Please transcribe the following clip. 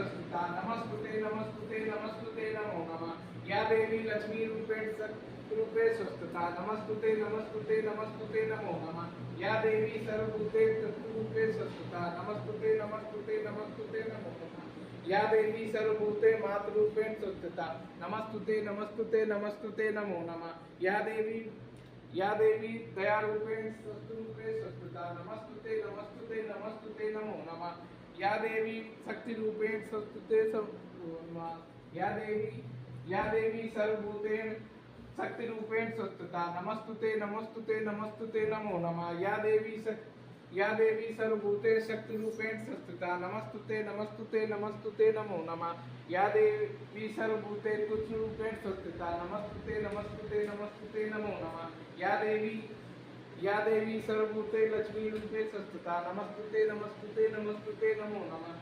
संस्कृता नमस्तुते नमस्तुते नमस्तुते नमो नमः। या देवी लक्ष्मी रूपेण रूपे संस्कृता नमस्तुते नमस्तुते नमस्तुते नमो नमः। या देवी सर्वभूते रूपे संस्कृता नमस्तुते नमस्तुते नमस्तुते नमो नमः। या देवी सर्वभूते मातृरूपेण संस्थिता नमस्तुते नमस्तुते नमस्तुते नमो नमः। या देवी दयारूपेण सत्रूपे संस्थिता नमस्तुते नमस्तुते नमस्तुते नमो नमः। या देवी शक्तिरूपेण संस्थिते या देवी सर्वभूतेन शक्तिरूपेण संस्थिता नमस्तुते नमस्तुते नमस्तुते नमो नमः। या देवी सर्वभूते शक्तिरूपेण संस्थिता नमस्तुते नमस्तुते नमस्तुते नमो नमः। या देवी सर्वभूते तुच्छरूपेण संस्थिता नमस्तुते नमस्तुते नमस्तुते नमो नमः। या देवी सर्वभूते लक्ष्मी रूपे संस्थिता नमस्तुते नमस्तुते नमस्तुते नमो नमः।